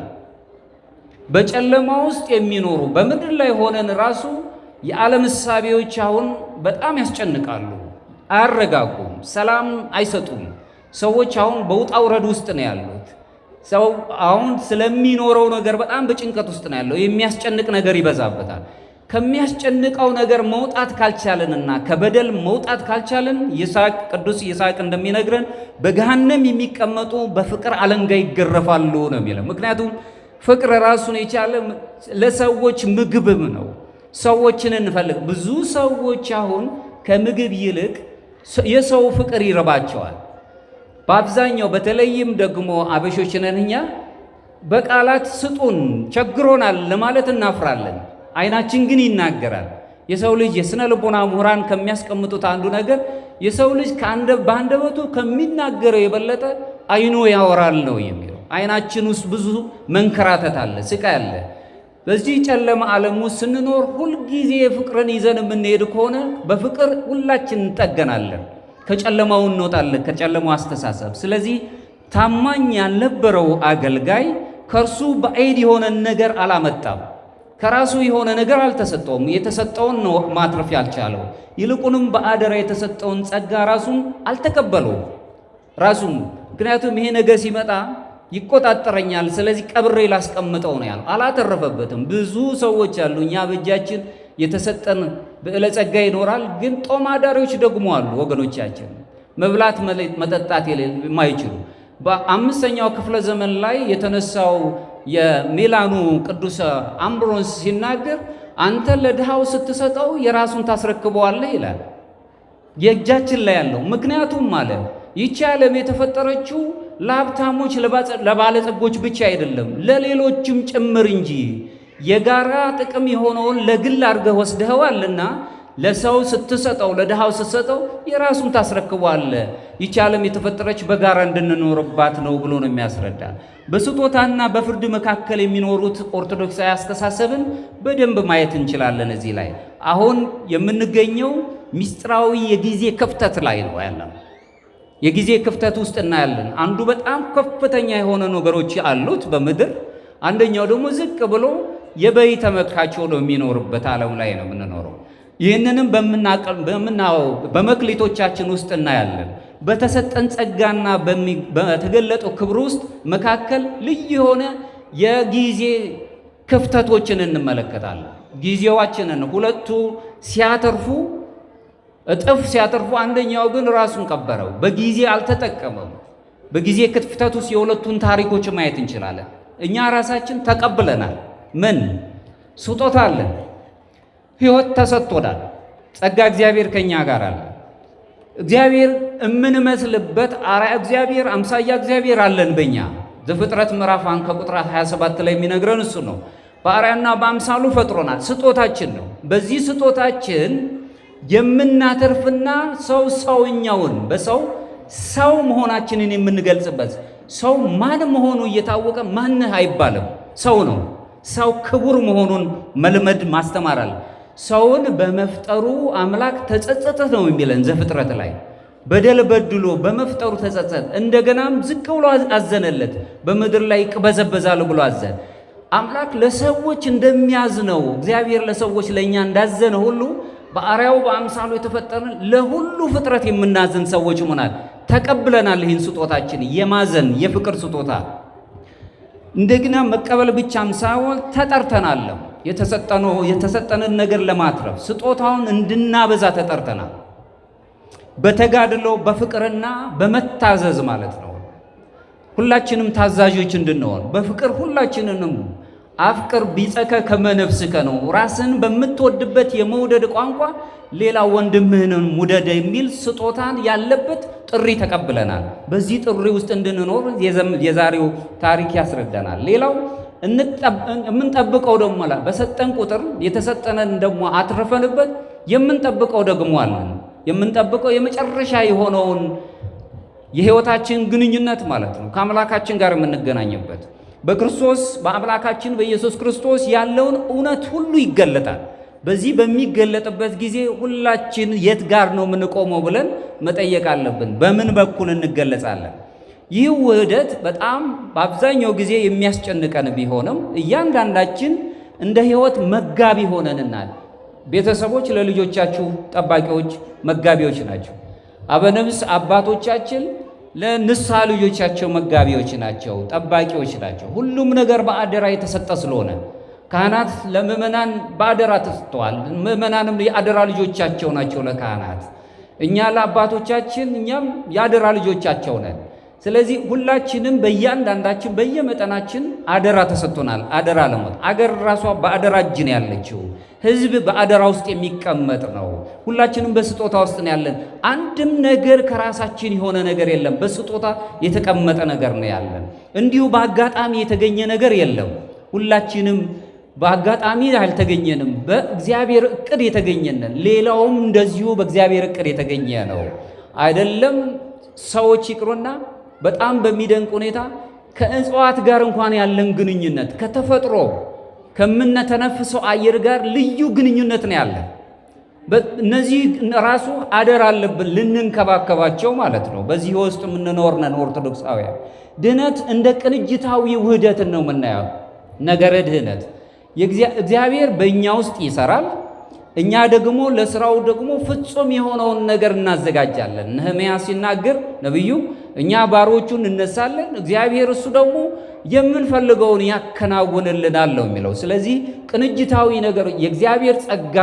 በጨለማ ውስጥ የሚኖሩ በምድር ላይ ሆነን ራሱ የዓለም እሳቤዎች አሁን በጣም ያስጨንቃሉ፣ አያረጋጉም፣ ሰላም አይሰጡም። ሰዎች አሁን በውጣ ውረድ ውስጥ ነው ያሉት። ሰው አሁን ስለሚኖረው ነገር በጣም በጭንቀት ውስጥ ነው ያለው። የሚያስጨንቅ ነገር ይበዛበታል። ከሚያስጨንቀው ነገር መውጣት ካልቻለንና ከበደል መውጣት ካልቻለን ቅዱስ ይስሐቅ እንደሚነግረን በገሃነም የሚቀመጡ በፍቅር አለንጋ ይገረፋሉ ነው የሚለው። ምክንያቱም ፍቅር ራሱን የቻለ ለሰዎች ምግብም ነው። ሰዎችን እንፈልግ። ብዙ ሰዎች አሁን ከምግብ ይልቅ የሰው ፍቅር ይርባቸዋል። በአብዛኛው በተለይም ደግሞ አበሾች ነን እኛ በቃላት ስጡን ቸግሮናል ለማለት እናፍራለን። ዓይናችን ግን ይናገራል። የሰው ልጅ የሥነ ልቦና ምሁራን ከሚያስቀምጡት አንዱ ነገር የሰው ልጅ በአንደበቱ ከሚናገረው የበለጠ ዓይኑ ያወራል ነው የሚለው። ዓይናችን ውስጥ ብዙ መንከራተት አለ፣ ስቃይ አለ። በዚህ ጨለማ ዓለም ውስጥ ስንኖር ሁልጊዜ ፍቅርን ይዘን የምንሄድ ከሆነ በፍቅር ሁላችን እንጠገናለን፣ ከጨለማው እንወጣለን፣ ከጨለማው አስተሳሰብ። ስለዚህ ታማኝ ያልነበረው አገልጋይ ከእርሱ ባዕድ የሆነ ነገር አላመጣም፣ ከራሱ የሆነ ነገር አልተሰጠውም። የተሰጠውን ነው ማትረፍ ያልቻለው። ይልቁንም በአደራ የተሰጠውን ጸጋ ራሱን አልተቀበለውም። ራሱም ምክንያቱም ይሄ ነገር ሲመጣ ይቆጣጠረኛል፣ ስለዚህ ቀብሬ ላስቀምጠው ነው ያለው። አላተረፈበትም። ብዙ ሰዎች አሉ፣ እኛ በእጃችን የተሰጠን ብዕለ ጸጋ ይኖራል፣ ግን ጦም አዳሪዎች ደግሞ አሉ ወገኖቻችን፣ መብላት መጠጣት የማይችሉ። በአምስተኛው ክፍለ ዘመን ላይ የተነሳው የሚላኑ ቅዱስ አምብሮስ ሲናገር አንተ ለድሃው ስትሰጠው የራሱን ታስረክበዋለህ ይላል። የእጃችን ላይ ያለው ምክንያቱም ማለት ይቺ ዓለም የተፈጠረችው ለሀብታሞች ለባለጸጎች ብቻ አይደለም፣ ለሌሎችም ጭምር እንጂ የጋራ ጥቅም የሆነውን ለግል አድርገህ ወስደኸዋልና ለሰው ስትሰጠው፣ ለድሃው ስትሰጠው የራሱን ታስረክበዋለህ። ይቺ ዓለም የተፈጠረች በጋራ እንድንኖርባት ነው ብሎ ነው የሚያስረዳ። በስጦታና በፍርድ መካከል የሚኖሩት ኦርቶዶክሳዊ አስተሳሰብን በደንብ ማየት እንችላለን። እዚህ ላይ አሁን የምንገኘው ምስጢራዊ የጊዜ ክፍተት ላይ ነው ያለው። የጊዜ ክፍተት ውስጥ እናያለን። አንዱ በጣም ከፍተኛ የሆነ ነገሮች አሉት በምድር፣ አንደኛው ደግሞ ዝቅ ብሎ የበይ ተመልካች ሆኖ የሚኖርበት ዓለም ላይ ነው የምንኖረው። ይህንንም በመክሊቶቻችን ውስጥ እናያለን። በተሰጠን ጸጋና በተገለጠው ክብር ውስጥ መካከል ልዩ የሆነ የጊዜ ክፍተቶችን እንመለከታለን። ጊዜዋችንን ሁለቱ ሲያተርፉ እጥፍ ሲያተርፉ፣ አንደኛው ግን ራሱን ቀበረው፣ በጊዜ አልተጠቀመም። በጊዜ ክፍተት ውስጥ የሁለቱን ታሪኮች ማየት እንችላለን። እኛ ራሳችን ተቀብለናል። ምን ስጦታ አለን፣ ሕይወት ተሰጥቶናል፣ ጸጋ እግዚአብሔር ከኛ ጋር አለ። እግዚአብሔር የምንመስልበት አርአያ እግዚአብሔር አምሳያ እግዚአብሔር አለን በእኛ። ዘፍጥረት ምዕራፍ 1 ከቁጥር 27 ላይ የሚነግረን እሱ ነው። በአርአያና በአምሳሉ ፈጥሮናል፣ ስጦታችን ነው። በዚህ ስጦታችን የምናተርፍና ሰውኛውን በሰው ሰው መሆናችንን የምንገልጽበት፣ ሰው ማን መሆኑ እየታወቀ ማንህ አይባልም፣ ሰው ነው። ሰው ክቡር መሆኑን መልመድ ማስተማር አለ። ሰውን በመፍጠሩ አምላክ ተጸጸተ ነው የሚለን ዘፍጥረት ላይ። በደል በድሎ በመፍጠሩ ተጸጸተ፣ እንደገናም ዝቅ ብሎ አዘነለት። በምድር ላይ ይቅበዘበዛል ብሎ አዘነ። አምላክ ለሰዎች እንደሚያዝነው እግዚአብሔር ለሰዎች ለእኛ እንዳዘነ ሁሉ በአርአያው በአምሳሉ የተፈጠርን ለሁሉ ፍጥረት የምናዘን ሰዎች ሆናል። ተቀብለናል። ይህን ስጦታችን የማዘን የፍቅር ስጦታ እንደገና መቀበል ብቻም ሳይሆን ተጠርተናል። የተሰጠንን ነገር ለማትረፍ ስጦታውን እንድናበዛ ተጠርተናል። በተጋድሎ በፍቅርና በመታዘዝ ማለት ነው። ሁላችንም ታዛዦች እንድንሆን በፍቅር ሁላችንንም አፍቅር ቢጸከ ከመነፍስከ ነው። ራስን በምትወድበት የመውደድ ቋንቋ ሌላ ወንድምህንም ውደድ የሚል ስጦታን ያለበት ጥሪ ተቀብለናል። በዚህ ጥሪ ውስጥ እንድንኖር የዛሬው ታሪክ ያስረዳናል። ሌላው የምንጠብቀው ደግሞ በሰጠን ቁጥር የተሰጠነን ደግሞ አትርፈንበት የምንጠብቀው ደግሞ አለን። የምንጠብቀው የመጨረሻ የሆነውን የሕይወታችን ግንኙነት ማለት ነው፣ ከአምላካችን ጋር የምንገናኝበት በክርስቶስ በአምላካችን በኢየሱስ ክርስቶስ ያለውን እውነት ሁሉ ይገለጣል። በዚህ በሚገለጥበት ጊዜ ሁላችን የት ጋር ነው የምንቆመው ብለን መጠየቅ አለብን። በምን በኩል እንገለጻለን? ይህ ውህደት በጣም በአብዛኛው ጊዜ የሚያስጨንቀን ቢሆንም እያንዳንዳችን እንደ ሕይወት መጋቢ ሆነንናል። ቤተሰቦች ለልጆቻችሁ ጠባቂዎች፣ መጋቢዎች ናቸው። አበነፍስ አባቶቻችን ለንስሐ ልጆቻቸው መጋቢዎች ናቸው፣ ጠባቂዎች ናቸው። ሁሉም ነገር በአደራ የተሰጠ ስለሆነ ካህናት ለምእመናን በአደራ ተሰጥተዋል። ምእመናንም የአደራ ልጆቻቸው ናቸው ለካህናት። እኛ ለአባቶቻችን እኛም የአደራ ልጆቻቸው ነን። ስለዚህ ሁላችንም በእያንዳንዳችን በየመጠናችን አደራ ተሰጥቶናል። አደራ ለሞት አገር ራሷ በአደራ እጅ ነው ያለችው። ሕዝብ በአደራ ውስጥ የሚቀመጥ ነው። ሁላችንም በስጦታ ውስጥ ነው ያለን። አንድም ነገር ከራሳችን የሆነ ነገር የለም። በስጦታ የተቀመጠ ነገር ነው ያለን። እንዲሁ በአጋጣሚ የተገኘ ነገር የለም። ሁላችንም በአጋጣሚ አልተገኘንም። በእግዚአብሔር ዕቅድ የተገኘንን። ሌላውም እንደዚሁ በእግዚአብሔር ዕቅድ የተገኘ ነው። አይደለም ሰዎች ይቅሩና በጣም በሚደንቅ ሁኔታ ከእጽዋት ጋር እንኳን ያለን ግንኙነት ከተፈጥሮ ከምንተነፍሰው አየር ጋር ልዩ ግንኙነት ነው ያለን። እነዚህ ራሱ አደራ አለብን ልንንከባከባቸው ማለት ነው። በዚህ ውስጥ የምንኖር ነን ኦርቶዶክሳውያን። ድህነት እንደ ቅንጅታዊ ውህደትን ነው የምናየው። ነገረ ድህነት እግዚአብሔር በእኛ ውስጥ ይሰራል። እኛ ደግሞ ለስራው ደግሞ ፍጹም የሆነውን ነገር እናዘጋጃለን። ነህምያ ሲናገር ነቢዩ እኛ ባሮቹን እነሳለን፣ እግዚአብሔር እሱ ደግሞ የምንፈልገውን ያከናውንልናል ነው የሚለው። ስለዚህ ቅንጅታዊ ነገር የእግዚአብሔር ጸጋ፣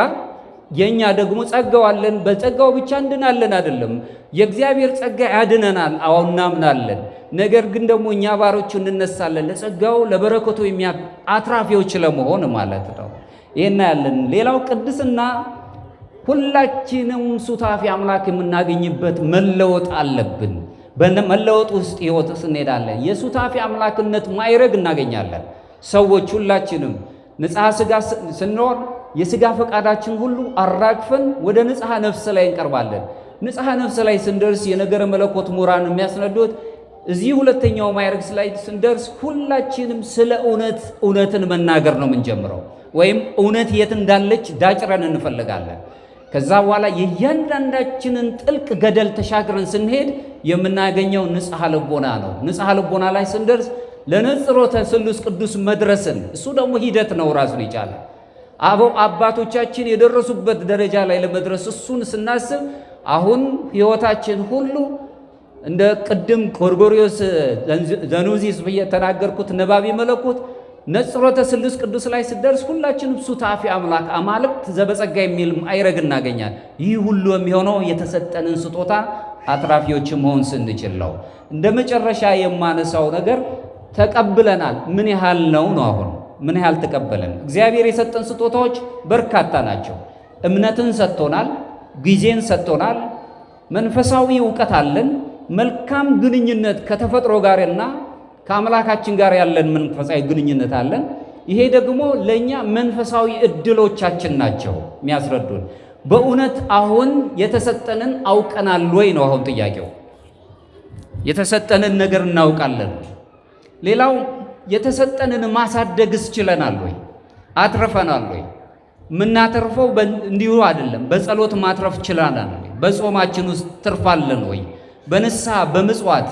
የእኛ ደግሞ ጸጋው አለን። በጸጋው ብቻ እንድናለን አይደለም፣ የእግዚአብሔር ጸጋ ያድነናል። አዎ እናምናለን። ነገር ግን ደግሞ እኛ ባሮቹ እንነሳለን ለጸጋው ለበረከቱ አትራፊዎች ለመሆን ማለት ነው። ይሄን ያለን። ሌላው ቅድስና ሁላችንም ሱታፊ አምላክ የምናገኝበት መለወጥ አለብን። በመለወጥ ውስጥ ሕይወት እንሄዳለን። የሱታፊ አምላክነት ማዕረግ እናገኛለን። ሰዎች ሁላችንም ንጽሐ ሥጋ ስንኖር የሥጋ ፈቃዳችን ሁሉ አራግፈን ወደ ንጽሐ ነፍስ ላይ እንቀርባለን። ንጽሐ ነፍስ ላይ ስንደርስ የነገረ መለኮት ምሁራን የሚያስነዱት እዚህ ሁለተኛው ማዕረግ ላይ ስንደርስ ሁላችንም ስለ እውነትን መናገር ነው የምንጀምረው። ወይም እውነት የት እንዳለች ዳጭረን እንፈልጋለን። ከዛ በኋላ የእያንዳንዳችንን ጥልቅ ገደል ተሻግረን ስንሄድ የምናገኘው ንጽሐ ልቦና ነው። ንጽሐ ልቦና ላይ ስንደርስ ለንጽሮተ ስሉስ ቅዱስ መድረስን፣ እሱ ደግሞ ሂደት ነው ራሱን ይቻለ። አበው አባቶቻችን የደረሱበት ደረጃ ላይ ለመድረስ እሱን ስናስብ አሁን ሕይወታችን ሁሉ እንደ ቅድም ጎርጎርዮስ ዘኑዚስ ብዬ ተናገርኩት ነባቢ መለኮት ነጽሮተ ስሉስ ቅዱስ ላይ ስደርስ ሁላችንም ሱታፊ አምላክ አማልክት ዘበጸጋ የሚል ማዕረግ እናገኛል። ይህ ሁሉ የሚሆነው የተሰጠንን ስጦታ አትራፊዎች መሆን ስንችል ነው። እንደ መጨረሻ የማነሳው ነገር ተቀብለናል። ምን ያህል ነው? አሁን ምን ያህል ተቀበለን? እግዚአብሔር የሰጠን ስጦታዎች በርካታ ናቸው። እምነትን ሰጥቶናል፣ ጊዜን ሰጥቶናል፣ መንፈሳዊ ዕውቀት አለን፣ መልካም ግንኙነት ከተፈጥሮ ጋርና ከአምላካችን ጋር ያለን መንፈሳዊ ግንኙነት አለን። ይሄ ደግሞ ለእኛ መንፈሳዊ እድሎቻችን ናቸው የሚያስረዱን። በእውነት አሁን የተሰጠንን አውቀናል ወይ ነው አሁን ጥያቄው። የተሰጠንን ነገር እናውቃለን። ሌላው የተሰጠንን ማሳደግስ ችለናል ወይ? አትርፈናል ወይ? የምናተርፈው እንዲሁ አይደለም። በጸሎት ማትረፍ ችለናል ወይ? በጾማችን ውስጥ ትርፋለን ወይ? በንስሐ በምጽዋት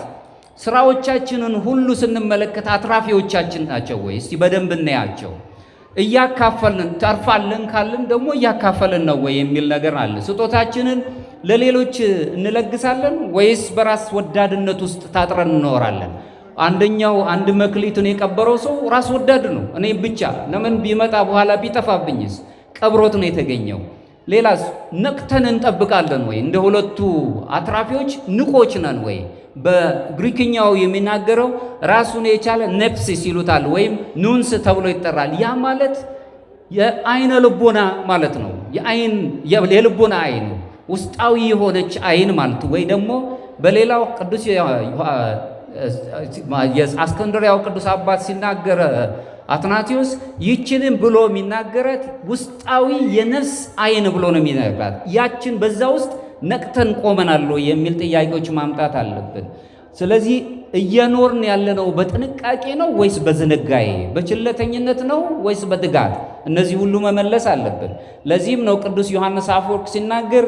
ስራዎቻችንን ሁሉ ስንመለከት አትራፊዎቻችን ናቸው ወይ? እስቲ በደንብ እናያቸው። እያካፈልን ተርፋለን ካልን ደግሞ እያካፈልን ነው ወይ የሚል ነገር አለ። ስጦታችንን ለሌሎች እንለግሳለን ወይስ በራስ ወዳድነት ውስጥ ታጥረን እንኖራለን? አንደኛው አንድ መክሊትን የቀበረው ሰው ራስ ወዳድ ነው። እኔ ብቻ ለምን ቢመጣ በኋላ ቢጠፋብኝስ? ቀብሮት ነው የተገኘው። ሌላስ ነቅተን እንጠብቃለን ወይ? እንደ ሁለቱ አትራፊዎች ንቆች ነን ወይ? በግሪክኛው የሚናገረው ራሱን የቻለ ነፍስ ይሉታል ወይም ኑንስ ተብሎ ይጠራል። ያ ማለት የአይነ ልቦና ማለት ነው። የልቦና አይን ውስጣዊ የሆነች አይን ማለት ወይ ደግሞ በሌላው ቅዱስ የእስክንድርያው ቅዱስ አባት ሲናገር አትናቴዎስ ይችንን ብሎ የሚናገረት ውስጣዊ የነፍስ አይን ብሎ ነው የሚናገራት። ያችን በዛ ውስጥ ነቅተን ቆመናል የሚል ጥያቄዎች ማምጣት አለብን። ስለዚህ እየኖርን ያለነው በጥንቃቄ ነው ወይስ በዝንጋዬ? በችለተኝነት ነው ወይስ በትጋት? እነዚህ ሁሉ መመለስ አለብን። ለዚህም ነው ቅዱስ ዮሐንስ አፈወርቅ ሲናገር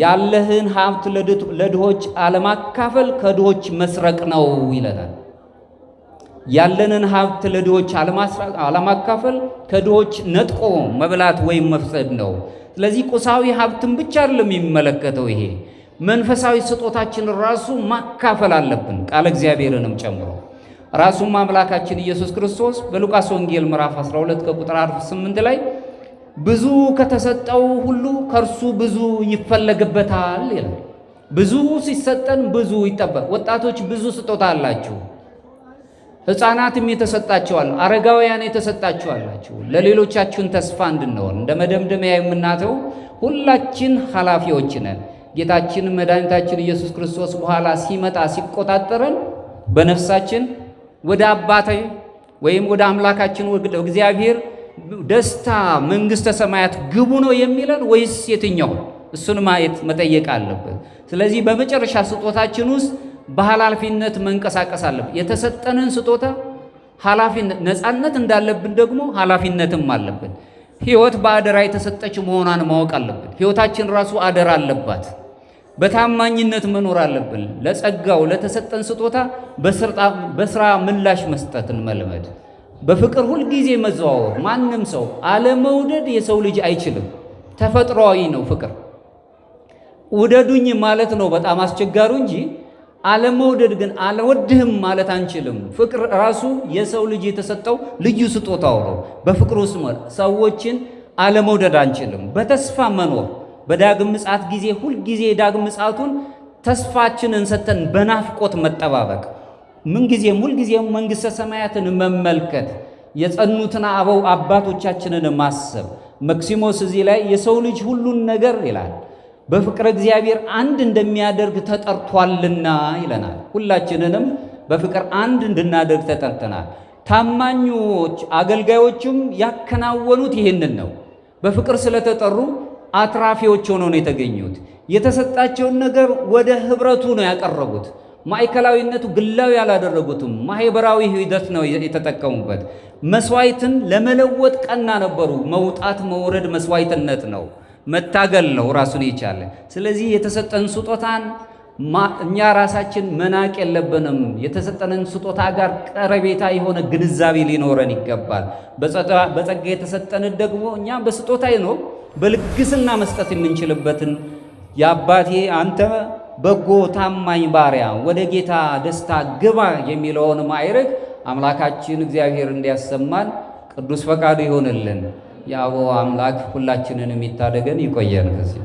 ያለህን ሀብት ለድሆች አለማካፈል ከድሆች መስረቅ ነው ይለናል። ያለንን ሀብት ለድሆች አለማካፈል ከድሆች ነጥቆ መብላት ወይም መፍሰድ ነው። ስለዚህ ቁሳዊ ሀብትን ብቻ አይደለም የሚመለከተው ይሄ መንፈሳዊ ስጦታችን ራሱ ማካፈል አለብን፣ ቃለ እግዚአብሔርንም ጨምሮ። ራሱም አምላካችን ኢየሱስ ክርስቶስ በሉቃስ ወንጌል ምዕራፍ 12 ከቁጥር 8 ላይ ብዙ ከተሰጠው ሁሉ ከእርሱ ብዙ ይፈለግበታል ይላል። ብዙ ሲሰጠን ብዙ ይጠበቅ። ወጣቶች ብዙ ስጦታ አላችሁ፣ ሕፃናትም የተሰጣቸዋል፣ አረጋውያን የተሰጣቸዋላችሁ። ለሌሎቻችሁን ተስፋ እንድንሆን እንደ መደምደሚያ የምናተው ሁላችን ኃላፊዎች ነን። ጌታችን መድኃኒታችን ኢየሱስ ክርስቶስ በኋላ ሲመጣ ሲቆጣጠረን በነፍሳችን ወደ አባቴ ወይም ወደ አምላካችን ወደ እግዚአብሔር ደስታ መንግሥተ ሰማያት ግቡ ነው የሚለን ወይስ የትኛው? እሱን ማየት መጠየቅ አለብን። ስለዚህ በመጨረሻ ስጦታችን ውስጥ በኃላፊነት መንቀሳቀስ አለብን። የተሰጠንን ስጦታ ኃላፊነት ነፃነት እንዳለብን ደግሞ ኃላፊነትም አለብን። ሕይወት በአደራ የተሰጠች መሆኗን ማወቅ አለብን። ሕይወታችን ራሱ አደራ አለባት። በታማኝነት መኖር አለብን። ለጸጋው ለተሰጠን ስጦታ በስራ ምላሽ መስጠትን መልመድ፣ በፍቅር ሁልጊዜ መዘዋወር። ማንም ሰው አለመውደድ የሰው ልጅ አይችልም፣ ተፈጥሯዊ ነው ፍቅር። ውደዱኝ ማለት ነው በጣም አስቸጋሪ እንጂ አለመውደድ ግን አልወድህም ማለት አንችልም። ፍቅር ራሱ የሰው ልጅ የተሰጠው ልዩ ስጦታው ነው። በፍቅር ውስጥ ሰዎችን አለመውደድ አንችልም። በተስፋ መኖር፣ በዳግም ምጽአት ጊዜ ሁልጊዜ የዳግም ምጽአቱን ተስፋችንን ሰተን በናፍቆት መጠባበቅ፣ ምንጊዜም ሁልጊዜም መንግሥተ ሰማያትን መመልከት፣ የጸኑትን አበው አባቶቻችንን ማሰብ። መክሲሞስ እዚህ ላይ የሰው ልጅ ሁሉን ነገር ይላል በፍቅረ እግዚአብሔር አንድ እንደሚያደርግ ተጠርቷልና ይለናል። ሁላችንንም በፍቅር አንድ እንድናደርግ ተጠርተናል። ታማኞች አገልጋዮችም ያከናወኑት ይህንን ነው። በፍቅር ስለተጠሩ አትራፊዎች ሆነው ነው የተገኙት። የተሰጣቸውን ነገር ወደ ህብረቱ ነው ያቀረቡት። ማዕከላዊነቱ ግላዊ ያላደረጉትም፣ ማህበራዊ ሂደት ነው የተጠቀሙበት። መስዋዕትን ለመለወጥ ቀና ነበሩ። መውጣት መውረድ መስዋዕትነት ነው፣ መታገል ነው ራሱን የቻለ። ስለዚህ የተሰጠን ስጦታን እኛ ራሳችን መናቅ የለብንም። የተሰጠንን ስጦታ ጋር ቀረቤታ የሆነ ግንዛቤ ሊኖረን ይገባል። በጸጋ የተሰጠንን ደግሞ እኛ በስጦታ ነው በልግስና መስጠት የምንችልበትን የአባቴ አንተ በጎ ታማኝ ባሪያ ወደ ጌታ ደስታ ግባ የሚለውን ማዕረግ አምላካችን እግዚአብሔር እንዲያሰማን ቅዱስ ፈቃዱ ይሆንልን። የአበው አምላክ ሁላችንን የሚታደገን ይቆየን። ከዚህ